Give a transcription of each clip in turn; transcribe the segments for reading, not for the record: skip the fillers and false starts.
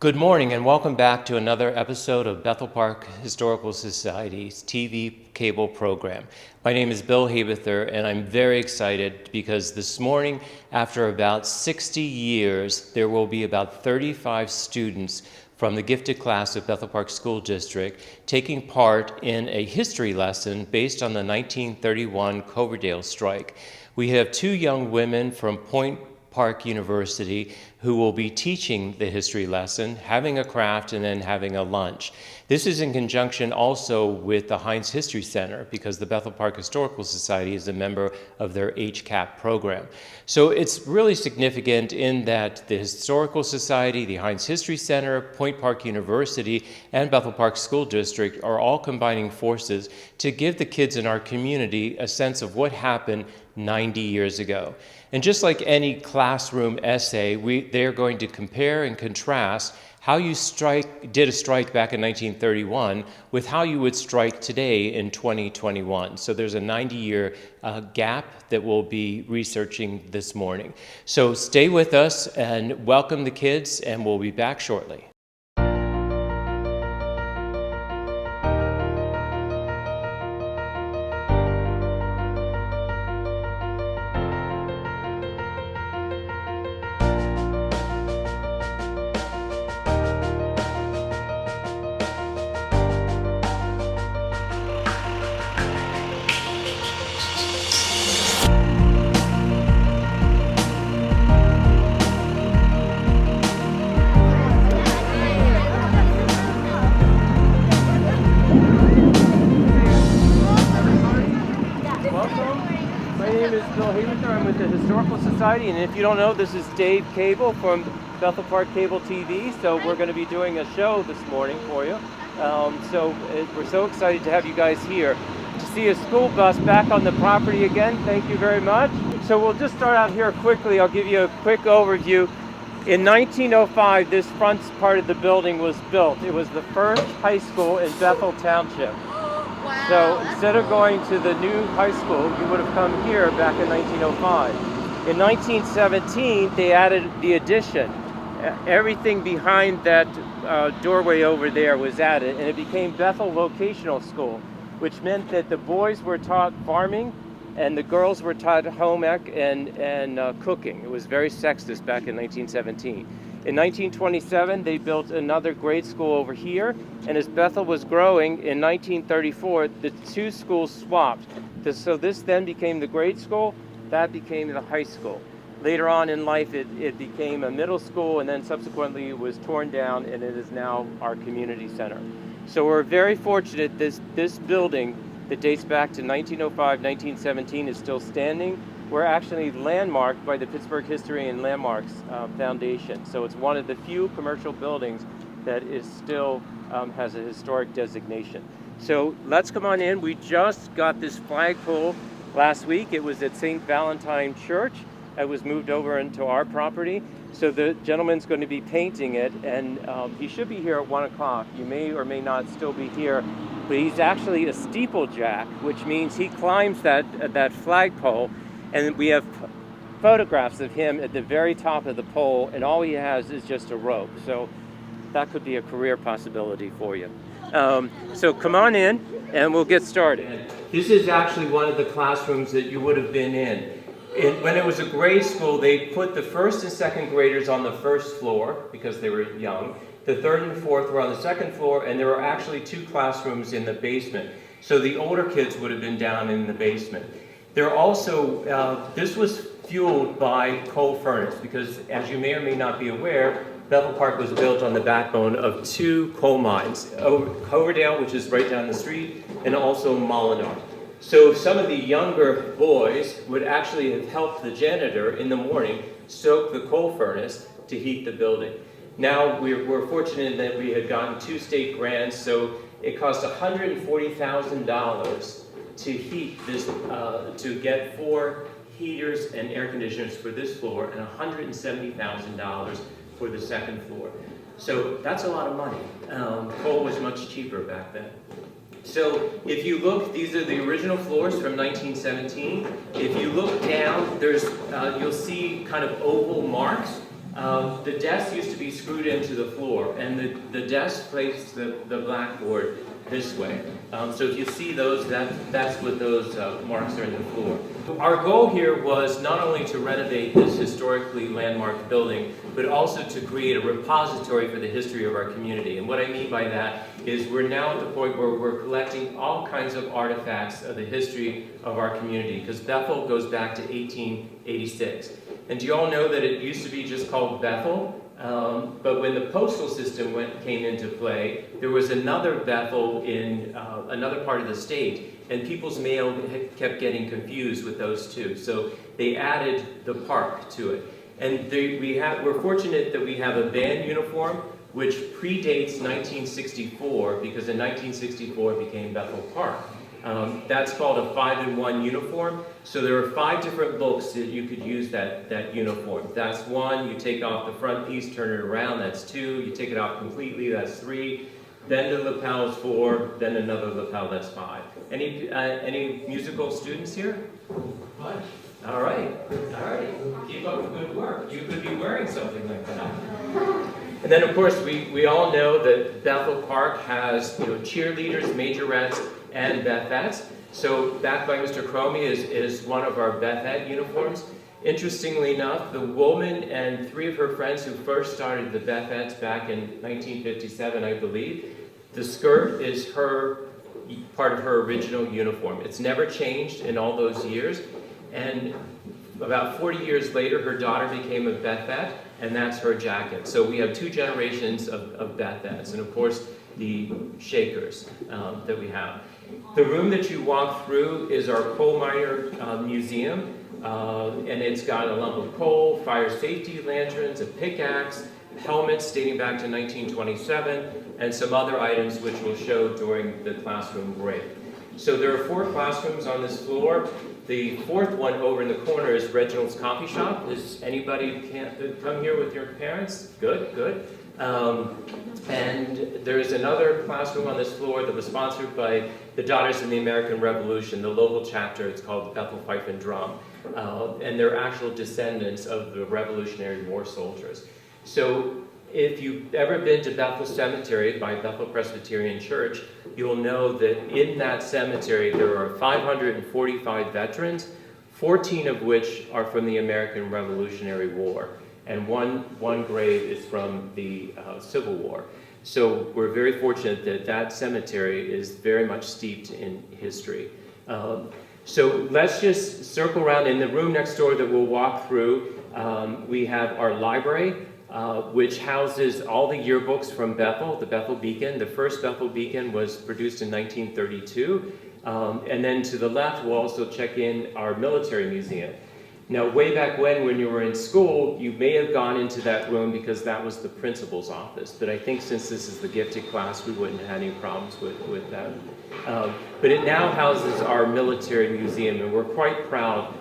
Good morning and welcome back to another episode of Bethel Park Historical Society's TV cable program. My name is Bill Haberther and I'm very excited because this morning, after about 60 years, there will be about 35 students from the gifted class of Bethel Park School District taking part in a history lesson based on the 1931 Coverdale strike. We have two young women from Point Park University who will be teaching the history lesson, having a craft, and then having a lunch. This is in conjunction also with the Heinz History Center because the Bethel Park Historical Society is a member of their HCAP program. So it's really significant in that the Historical Society, the Heinz History Center, Point Park University, and Bethel Park School District are all combining forces to give the kids in our community a sense of what happened 90 years ago. And just like any classroom essay, they're going to compare and contrast how you did a strike back in 1931 with how you would strike today in 2021. So there's a 90-year gap that we'll be researching this morning. So stay with us and welcome the kids, and we'll be back shortly. I'm with the Historical Society, and if you don't know, this is Dave Cable from Bethel Park Cable TV. So we're going to be doing a show this morning for you. We're so excited to have you guys here. To see a school bus back on the property again, thank you very much. So we'll just start out here quickly. I'll give you a quick overview. In 1905, this front part of the building was built. It was the first high school in Bethel Township. Wow. So instead of going to the new high school, you would have come here back in 1905. In 1917, they added the addition. Everything behind that doorway over there was added, and it became Bethel Vocational School, which meant that the boys were taught farming and the girls were taught home ec and cooking. It was very sexist back in 1917. In 1927, they built another grade school over here, and as Bethel was growing, in 1934, the two schools swapped. So this then became the grade school, that became the high school. Later on in life, it became a middle school, and then subsequently it was torn down, and it is now our community center. So we're very fortunate this building that dates back to 1905, 1917 is still standing. We're actually landmarked by the Pittsburgh History and Landmarks Foundation. So it's one of the few commercial buildings that is still has a historic designation. So let's come on in. We just got this flagpole last week. It was at St. Valentine Church. It was moved over into our property. So the gentleman's going to be painting it, and he should be here at 1 o'clock. You may or may not still be here, but he's actually a steeplejack, which means he climbs that flagpole. And we have photographs of him at the very top of the pole, and all he has is just a rope. So that could be a career possibility for you. So come on in, and we'll get started. This is actually one of the classrooms that you would have been in. When it was a grade school, they put the first and second graders on the first floor because they were young. The third and fourth were on the second floor, and there were actually two classrooms in the basement. So the older kids would have been down in the basement. There also, this was fueled by coal furnace because, as you may or may not be aware, Bethel Park was built on the backbone of two coal mines, Coverdale, which is right down the street, and also Molineux. So some of the younger boys would actually have helped the janitor in the morning stoke the coal furnace to heat the building. Now we're fortunate that we had gotten two state grants, so it cost $140,000 to heat this, to get 4 heaters and air conditioners for this floor, and $170,000 for the second floor. So that's a lot of money. Coal was much cheaper back then. So if you look, these are the original floors from 1917. If you look down, there's you'll see kind of oval marks. The desk used to be screwed into the floor, and the desk faced the blackboard this way. So if you see those, that's what those marks are in the floor. Our goal here was not only to renovate this historically landmark building, but also to create a repository for the history of our community. And what I mean by that is we're now at the point where we're collecting all kinds of artifacts of the history of our community, because Bethel goes back to 1886. And do you all know that it used to be just called Bethel? But when the postal system came into play, there was another Bethel in another part of the state, and people's mail kept getting confused with those two. So they added the park to it. And we're fortunate that we have a band uniform which predates 1964, because in 1964 it became Bethel Park. That's called a 5-in-1 uniform. So there are 5 different looks that you could use that uniform. That's 1, you take off the front piece, turn it around, that's 2, you take it off completely, that's 3, then the lapel is 4, then another lapel, that's 5. Any musical students here? What? All right. Keep up the good work. You could be wearing something like that. And then of course we all know that Bethel Park has cheerleaders, majorettes, and Bethettes. So back by Mr. Cromie is one of our Bethette uniforms. Interestingly enough, the woman and 3 of her friends who first started the Bethettes back in 1957, I believe, the skirt is part of her original uniform. It's never changed in all those years. And about 40 years later, her daughter became a Bethette, and that's her jacket. So we have 2 generations of Bethettes, and of course the Shakers that we have. The room that you walk through is our coal miner museum, and it's got a lump of coal, fire safety lanterns, a pickaxe, helmets dating back to 1927, and some other items which we'll show during the classroom break. So there are 4 classrooms on this floor. The 4th one over in the corner is Reginald's Coffee Shop. Does anybody come here with your parents? Good. And there's another classroom on this floor that was sponsored by the Daughters of the American Revolution, the local chapter. It's called the Bethel Fife and Drum. And they're actual descendants of the Revolutionary War soldiers. So if you've ever been to Bethel Cemetery by Bethel Presbyterian Church, you'll know that in that cemetery there are 545 veterans, 14 of which are from the American Revolutionary War, and one grave is from the Civil War. So we're very fortunate that that cemetery is very much steeped in history. So let's just circle around. In the room next door that we'll walk through, we have our library, which houses all the yearbooks from Bethel, the Bethel Beacon. The first Bethel Beacon was produced in 1932. And then to the left, we'll also check in our military museum. Now, way back when you were in school, you may have gone into that room because that was the principal's office. But I think since this is the gifted class, we wouldn't have any problems with that. But it now houses our military museum, and we're quite proud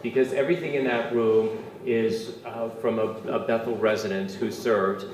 because everything in that room is from a Bethel resident who served.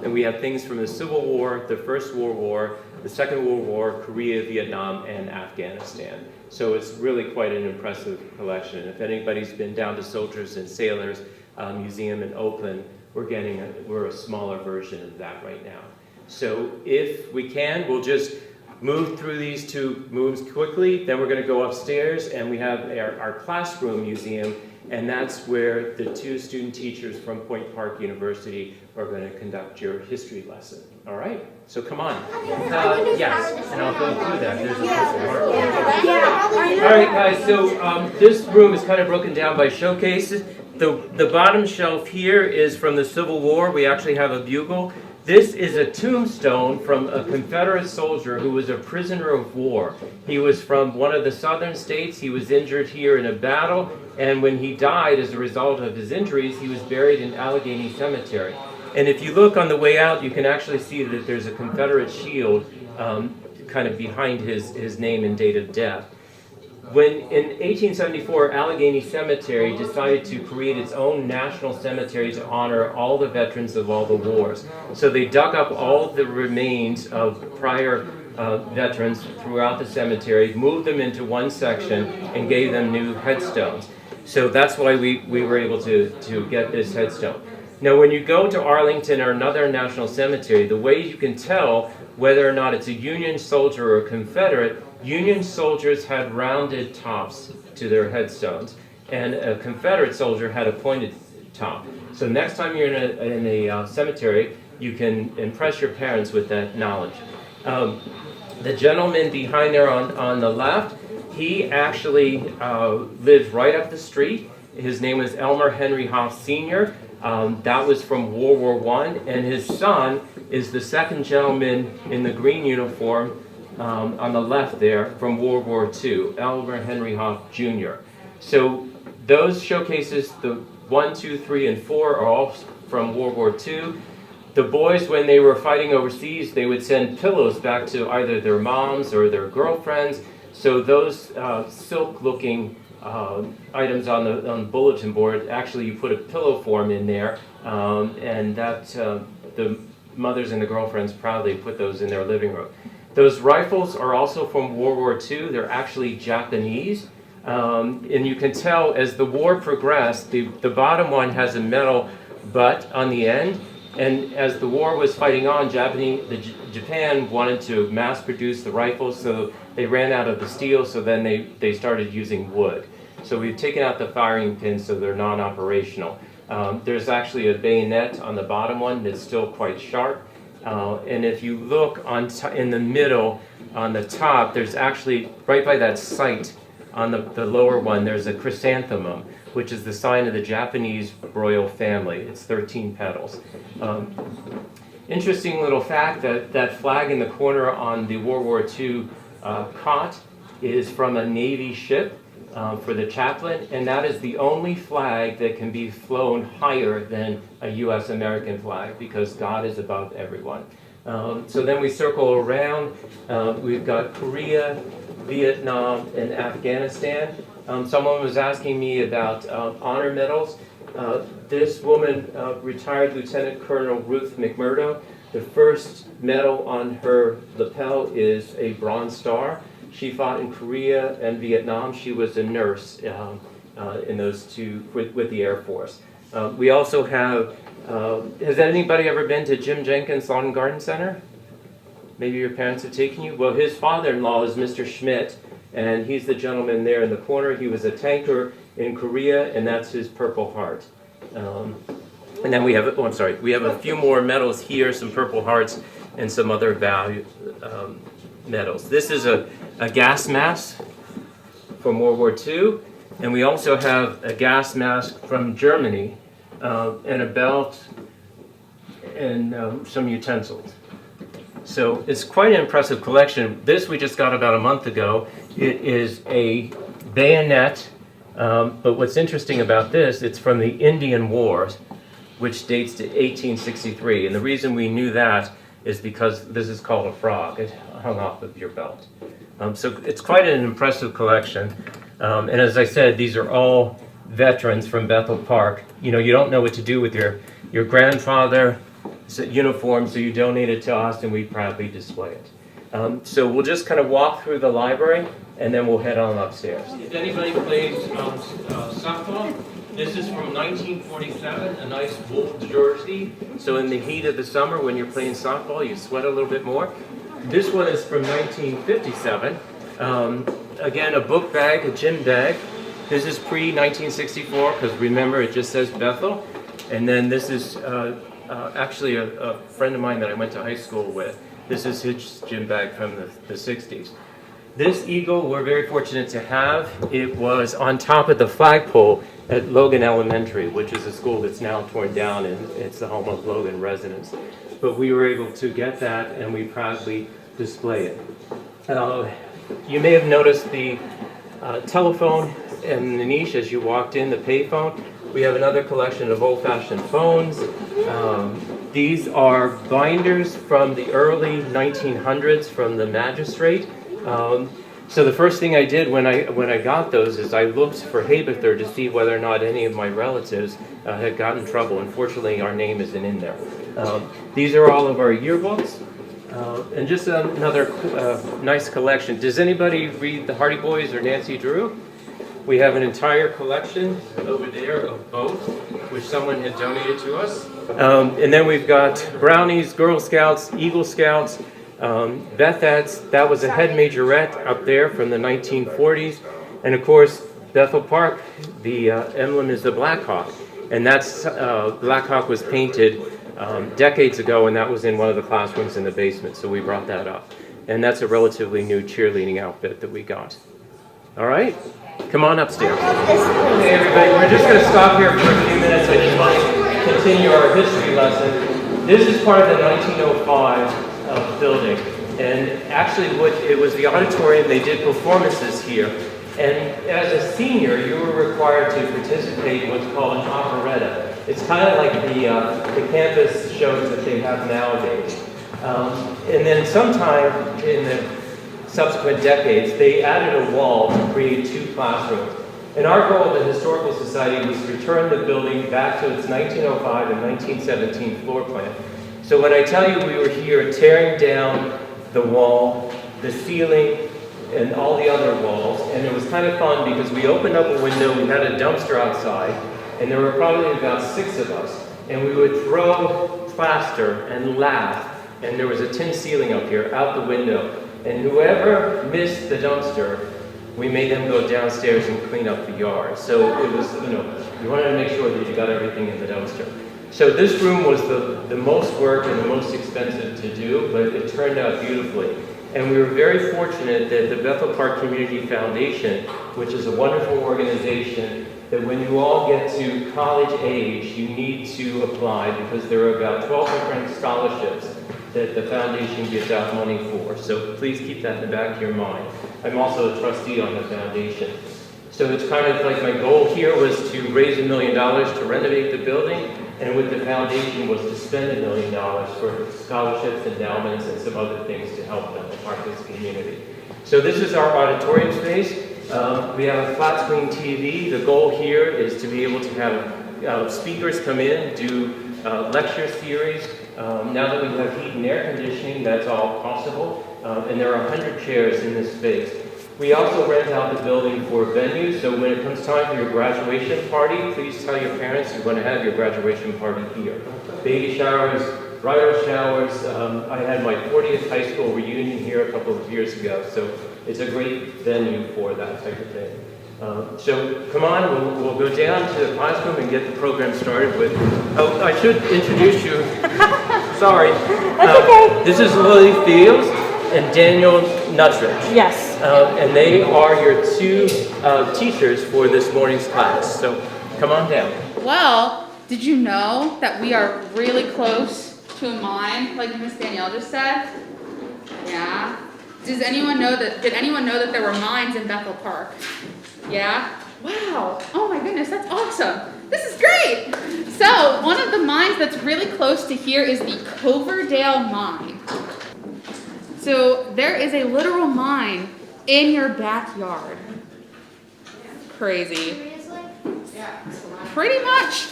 And we have things from the Civil War, the First World War, the Second World War, Korea, Vietnam, and Afghanistan. So it's really quite an impressive collection. If anybody's been down to Soldiers and Sailors Museum in Oakland, we're a smaller version of that right now. So if we can, we'll just move through these 2 rooms quickly. Then we're going to go upstairs, and we have our classroom museum, and that's where the 2 student teachers from Point Park University are going to conduct your history lesson. All right? So come on. Yes, and I'll go through that. There's a All right, guys, so this room is kind of broken down by showcases. The bottom shelf here is from the Civil War. We actually have a bugle. This is a tombstone from a Confederate soldier who was a prisoner of war. He was from one of the southern states. He was injured here in a battle, and when he died as a result of his injuries, he was buried in Allegheny Cemetery. And if you look on the way out, you can actually see that there's a Confederate shield kind of behind his name and date of death. When in 1874, Allegheny Cemetery decided to create its own national cemetery to honor all the veterans of all the wars. So they dug up all the remains of prior veterans throughout the cemetery, moved them into one section, and gave them new headstones. So that's why we were able to get this headstone. Now, when you go to Arlington or another national cemetery, the way you can tell whether or not it's a Union soldier or a Confederate, Union soldiers had rounded tops to their headstones, and a Confederate soldier had a pointed top. So next time you're in a cemetery, you can impress your parents with that knowledge. The gentleman behind there on the left, he actually lived right up the street. His name was Elmer Henry Hoff Sr. That was from World War I, and his son is the second gentleman in the green uniform on the left there from World War II, Elmer Henry Hoff Jr. So those showcases, the 1, 2, 3, and 4 are all from World War II. The boys, when they were fighting overseas, they would send pillows back to either their moms or their girlfriends. So those silk-looking items on the bulletin board, actually you put a pillow form in there, and that the mothers and the girlfriends proudly put those in their living room. Those rifles are also from World War II. They're actually Japanese. And you can tell as the war progressed, the bottom one has a metal butt on the end. And as the war was fighting on, Japan wanted to mass produce the rifles, so they ran out of the steel, so then they started using wood. So we've taken out the firing pins so they're non-operational. There's actually a bayonet on the bottom one that's still quite sharp. And if you look in the middle, on the top, there's actually, right by that sight on the lower one, there's a chrysanthemum, which is the sign of the Japanese royal family. It's 13 petals. Interesting little fact that flag in the corner on the World War II cot is from a Navy ship for the chaplain, and that is the only flag that can be flown higher than a U.S. American flag because God is above everyone. So then we circle around. We've got Korea, Vietnam, and Afghanistan. Someone was asking me about honor medals. This woman, retired Lieutenant Colonel Ruth McMurdo, the first medal on her lapel is a Bronze Star. She fought in Korea and Vietnam. She was a nurse in those two with the Air Force. We also have, has anybody ever been to Jim Jenkins Lawn and Garden Center? Maybe your parents have taken you? Well, his father-in-law is Mr. Schmidt, and he's the gentleman there in the corner. He was a tanker in Korea, and that's his Purple Heart. And then we have, we have a few more medals here, some Purple Hearts, and some other value medals. This is a gas mask from World War II, and we also have a gas mask from Germany, and a belt, and some utensils. So it's quite an impressive collection. This we just got about a month ago. It is a bayonet, but what's interesting about this, it's from the Indian Wars, which dates to 1863. And the reason we knew that is because this is called a frog. It hung off of your belt. So it's quite an impressive collection. And as I said, these are all veterans from Bethel Park. You know, you don't know what to do with your grandfather uniform, so you donate it to us and we proudly display it. So we'll just kind of walk through the library and then we'll head on upstairs. If anybody plays softball, this is from 1947, a nice wool jersey. So in the heat of the summer when you're playing softball, you sweat a little bit more. This one is from 1957. Again, a book bag, a gym bag. This is pre-1964 because remember it just says Bethel. And then this is actually a friend of mine that I went to high school with. This is his gym bag from the 60s. This eagle we're very fortunate to have. It was on top of the flagpole at Logan Elementary, which is a school that's now torn down and it's the home of Logan residents. But we were able to get that and we proudly display it. You may have noticed the telephone in the niche as you walked in, the payphone. We have another collection of old-fashioned phones. These are binders from the early 1900s from the magistrate. So the first thing I did when I got those is I looked for Haberther to see whether or not any of my relatives had gotten in trouble. Unfortunately, our name isn't in there. These are all of our yearbooks. And just another nice collection. Does anybody read the Hardy Boys or Nancy Drew? We have an entire collection over there of both, which someone had donated to us. And then we've got Brownies, Girl Scouts, Eagle Scouts, Bethets. That was a head majorette up there from the 1940s. And of course, Bethel Park, the emblem is the Black Hawk. And that's, Black Hawk was painted decades ago, and that was in one of the classrooms in the basement, so we brought that up. And that's a relatively new cheerleading outfit that we got. All right? Come on upstairs. Hey everybody, we're just going to stop here for a few minutes. I just want to continue our history lesson. This is part of the 1905 building. And actually it was the auditorium, they did performances here. And as a senior, you were required to participate in what's called an operetta. It's kind of like the campus shows that they have nowadays. And then sometime in the subsequent decades, they added a wall to create 2 classrooms. And our goal at the Historical Society was to return the building back to its 1905 and 1917 floor plan. So when I tell you we were here tearing down the wall, the ceiling, and all the other walls, and it was kind of fun because we opened up a window, we had a dumpster outside, and there were probably about 6 of us, and we would throw plaster and laugh, and there was a tin ceiling up here, out the window, and whoever missed the dumpster, we made them go downstairs and clean up the yard. So it was, you wanted to make sure that you got everything in the dumpster. So this room was the most work and the most expensive to do, but it turned out beautifully. And we were very fortunate that the Bethel Park Community Foundation, which is a wonderful organization, that when you all get to college age, you need to apply because there are about 12 different scholarships that the foundation gives out money for. So please keep that in the back of your mind. I'm also a trustee on the foundation. So it's kind of like my goal here was to raise $1 million to renovate the building, and with the foundation was to spend $1 million for scholarships, endowments, and some other things to help Bethel Park as a community. So this is our auditorium space. We have a flat screen TV. The goal here is to be able to have speakers come in, do lecture series. Now that we have heat and air conditioning, that's all possible. And there are 100 chairs in this space. We also rent out the building for venues, so when it comes time for your graduation party, please tell your parents you're going to have your graduation party here. Baby showers, bridal showers. I had my 40th high school reunion here a couple of years ago, so it's a great venue for that type of thing. So come on, we'll go down to the classroom and get the program started with. Oh, I should introduce you. Sorry. That's okay. This is Lily Fields and Daniel Nuttridge. Yes. And they are your 2 teachers for this morning's class. So come on down. Well, did you know that we are really close to a mine, like Miss Danielle just said? Yeah. Did anyone know that there were mines in Bethel Park? Yeah? Wow. Oh my goodness, that's awesome. This is great. So, one of the mines that's really close to here is the Coverdale Mine. So, there is a literal mine in your backyard. Crazy. Pretty much,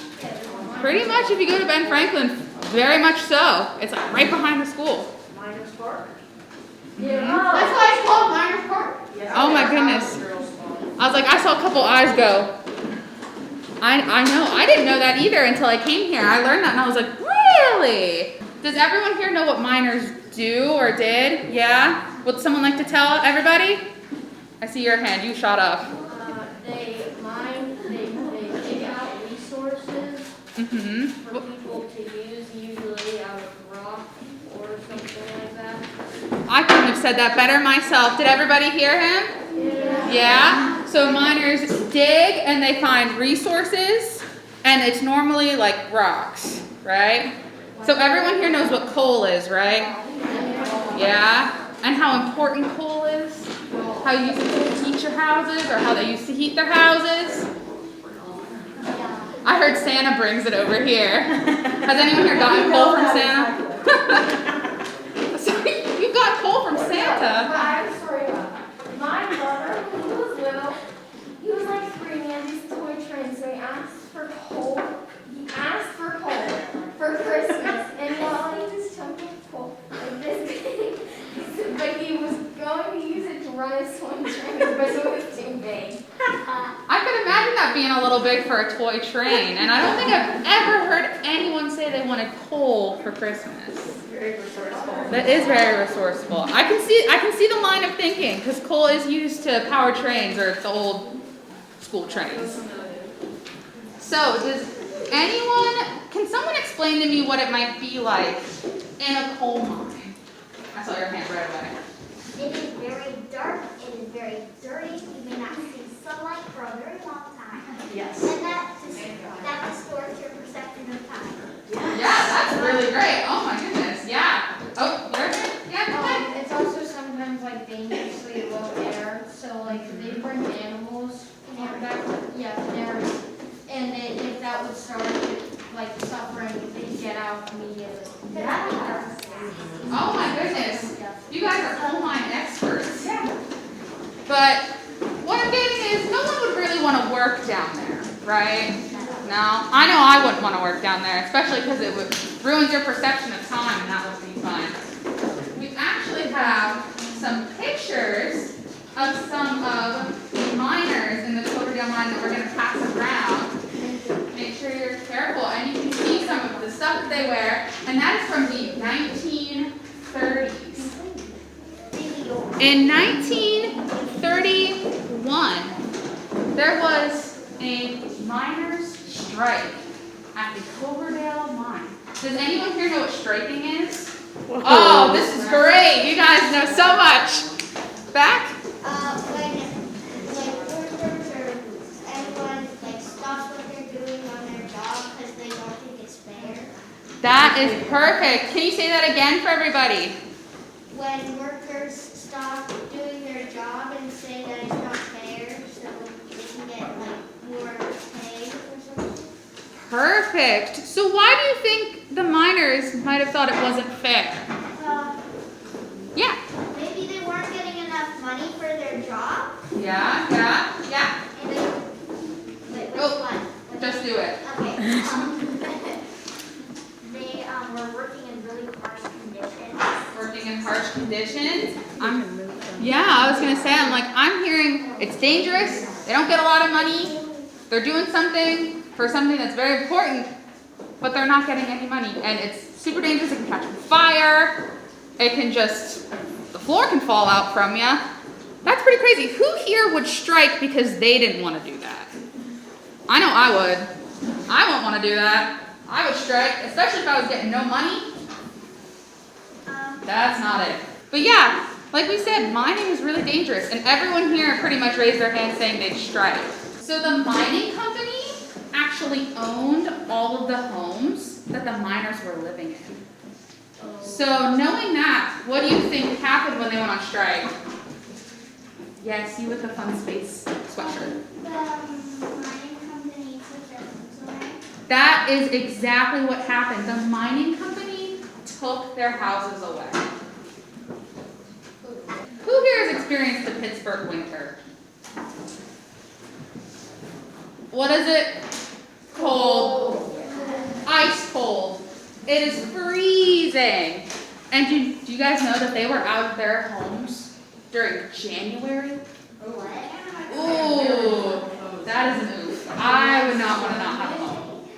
if you go to Ben Franklin, very much so. It's like right behind the school. Miners Park? Yeah. That's why it's called Miners Park. Oh my goodness. I was like, I saw a couple eyes go. I know. I didn't know that either until I came here. I learned that and I was like, really? Does everyone here know what miners do or did? Yeah? Would someone like to tell everybody? I see your hand. You shot up. They mine, they dig out resources for people to use, usually out of rock or something like that. I couldn't have said that better myself. Did everybody hear him? Yeah? So miners dig and they find resources, and it's normally like rocks, right? So everyone here knows what coal is, right? Yeah? And how important coal is? How you use it to heat your houses, or how they used to heat their houses? I heard Santa brings it over here. Has anyone here gotten coal from Santa? So you got coal from Santa? I have a story about that. My brother, when he was little, he was like 3 and he had these toy trains, so he asked for coal. He asked for coal for Christmas, and while he was chunking coal like this big, but he was going to use it to run his toy train, but it was too big. that being a little big for a toy train. And I don't think I've ever heard anyone say they wanted coal for Christmas. Very resourceful. That is very resourceful. I can see the line of thinking because coal is used to power trains or the old school trains. So can someone explain to me what it might be like in a coal mine? I saw your hand right away. It is very dark, it is very dirty, you may not see sunlight for a very long time. Yes. And that distorts your perception of time. Yeah, that's really great. Oh my goodness. Yeah. Oh, your turn? Yeah, go ahead. It's also sometimes like dangerously low air, so like they bring animals back, there, and if that would start like suffering, they get out immediately. Yeah. Oh my goodness. You guys are coal mine experts. Yeah. But what I'm getting is no one would really want to work down there, right? No. I know I wouldn't want to work down there, especially because it ruins your perception of time and that would be fun. We actually have some pictures of some of the miners in the Cloverdale mine that we're going to pass around. Make sure you're careful, and you can see some of the stuff that they wear, and that is from the 1930s. In 1931, there was a miners' strike at the Cloverdale mine. Does anyone here know what striking is? Oh, this is great! You guys know so much. Back? When workers or anyone stops what they're doing on their job because they don't think it's fair. That is perfect. Can you say that again for everybody? When workers stop doing their job and say that it's not fair, so they can get more pay or something. Perfect. So why do you think the miners might have thought it wasn't fair? Yeah. Maybe they weren't getting enough money for their job. Yeah. And they, which Oh, one? Just do it. Okay. They were working in really harsh conditions. Working in harsh conditions. I was gonna say, I'm hearing it's dangerous. They don't get a lot of money. They're doing something for something that's very important, but they're not getting any money, and it's super dangerous. It can catch on fire. It can the floor can fall out from you. That's pretty crazy. Who here would strike because they didn't want to do that? I know I would. I wouldn't want to do that. I would strike, especially if I was getting no money. That's not it. But yeah, like we said, mining is really dangerous, and everyone here pretty much raised their hand saying they'd strike. So the mining company actually owned all of the homes that the miners were living in. So knowing that, what do you think happened when they went on strike? Yes, you with the fun space sweatshirt. The mining company took their homes away. That is exactly what happened. The mining company took their houses away. Who here has experienced the Pittsburgh winter? What is it? Cold. Ice cold. It is freezing. And do you guys know that they were out of their homes during January? Ooh, that is an oof. I would not want to not have a home.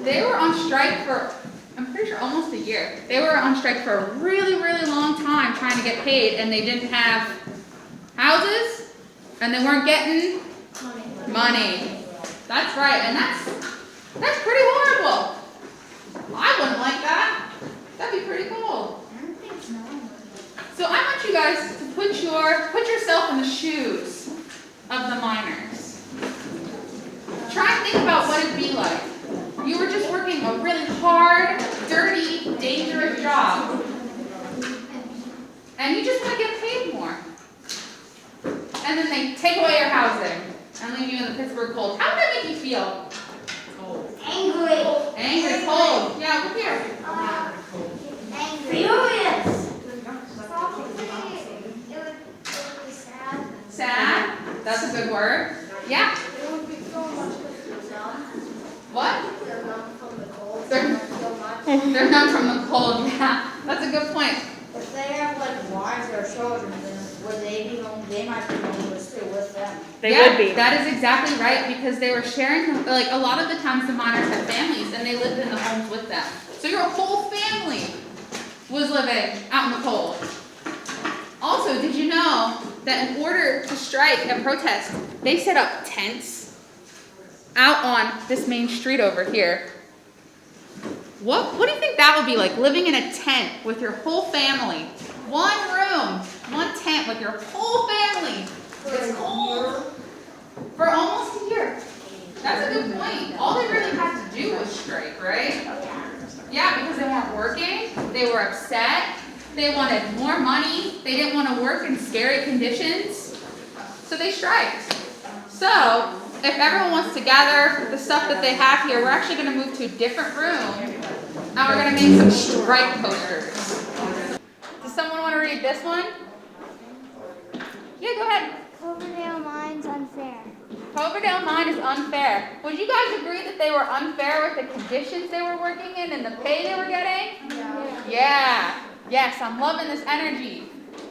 They were on strike for, I'm pretty sure, almost a year. They were on strike for a really, really long time trying to get paid, and they didn't have houses, and they weren't getting money. That's right, and that's pretty horrible. I wouldn't like that. That'd be pretty cool. So I want you guys to put yourself in the shoes of the miners. Try and think about what it'd be like. You were just working a really hard, dirty, dangerous job. And you just want to get paid more. And then they take away your housing and leave you in the Pittsburgh cold. How would that make you feel? Angry. Angry, cold. Yeah, over here. Angry. Furious. It would be sad. Sad. That's a good word. Yeah. It would be so much numb. What? They're numb from the cold. They're- So much. They're numb from the cold. Yeah. That's a good point. If they have wives or children, then would they be home? They might be home, but still with them. They Yeah, would be. that is exactly right, because they were sharing, like, a lot of the times the miners had families and they lived in the homes with them. So your whole family was living out in the cold. Also, did you know that in order to strike and protest, they set up tents out on this main street over here? What do you think that would be like, living in a tent with your whole family? One room, one tent with your whole family. It's cold. For almost a year. That's a good point. All they really had to do was strike, right? Yeah, because they weren't working. They were upset. They wanted more money. They didn't want to work in scary conditions. So they striked. So, if everyone wants to gather the stuff that they have here, we're actually going to move to a different room. And we're going to make some strike posters. Does someone want to read this one? Yeah, go ahead. Cloverdale Mine's unfair. Cloverdale Mine is unfair. Would you guys agree that they were unfair with the conditions they were working in and the pay they were getting? Yeah. Yes, I'm loving this energy.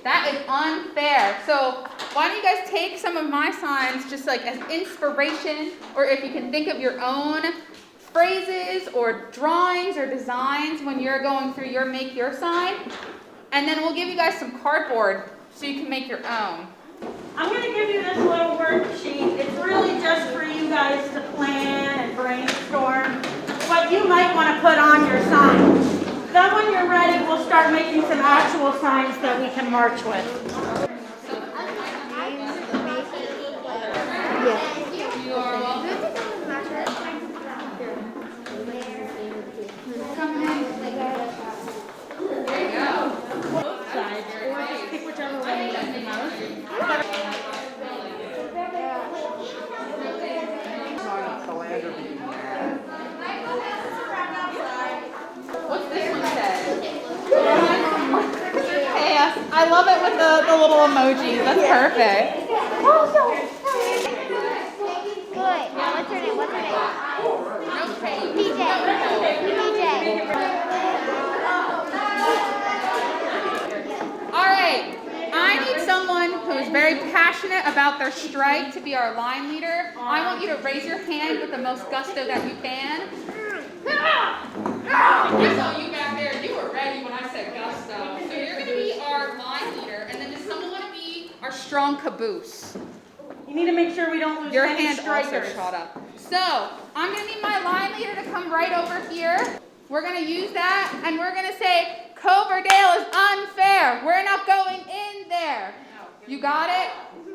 That is unfair. So why don't you guys take some of my signs just like as inspiration, or if you can think of your own phrases or drawings or designs when you're going through your make your sign, and then we'll give you guys some cardboard so you can make your own. I'm going to give you this little worksheet. It's really just for you guys to plan and brainstorm what you might want to put on your sign. Then when you're ready, we'll start making some actual signs that we can march with. You are welcome. Come in. There you go. Both sides, or just pick whichever one you like the most. What's this one say? Chaos. I love it with the little emojis. That's perfect. Good. Now what's her name? What's her name? No change. PJ. All right. I need someone who is very passionate about their strike to be our line leader. I want you to raise your hand with the most gusto that you can. I saw you back there. You were ready when I said gusto. So you're going to be our line leader, and then does someone want to be our strong caboose? You need to make sure we don't lose Your any hand also strikers. shot up. So I'm going to need my line leader to come right over here. We're going to use that, and we're going to say, Cloverdale is unfair. We're not going in there. You got it? In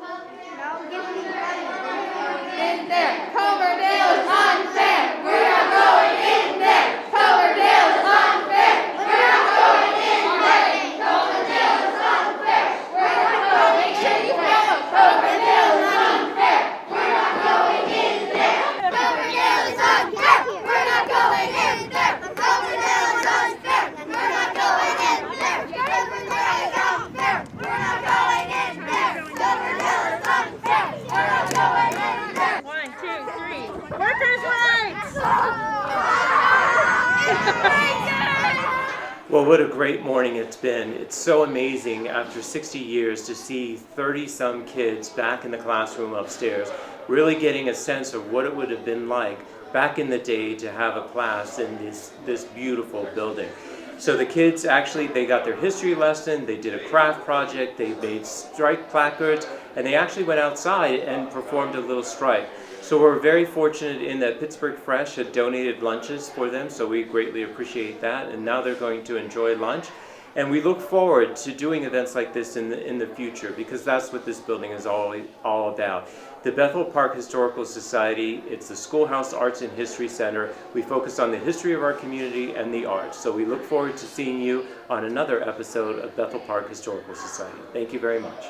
there. Cloverdale is unfair. We're not going in there. Cloverdale is unfair. We're not going in there. Cloverdale is unfair. We're not going. Make sure you follow. Cloverdale is unfair. We're not going in there. Cloverdale is unfair. We're not going in there. Cloverdale is unfair. We're not going in there. Cloverdale is unfair. We're not going in there. Cloverdale is unfair. We're not going in there. 1, 2, 3. Workers' rights! Well, what a great morning it's been. It's so amazing after 60 years to see 30-some kids back in the classroom upstairs, really getting a sense of what it would have been like back in the day to have a class in this beautiful building. So the kids actually, they got their history lesson, they did a craft project, they made strike placards, and they actually went outside and performed a little strike. So we're very fortunate in that Pittsburgh Fresh had donated lunches for them, so we greatly appreciate that. And now they're going to enjoy lunch. And we look forward to doing events like this in the future, because that's what this building is all about. The Bethel Park Historical Society, it's the Schoolhouse Arts and History Center. We focus on the history of our community and the arts. So we look forward to seeing you on another episode of Bethel Park Historical Society. Thank you very much.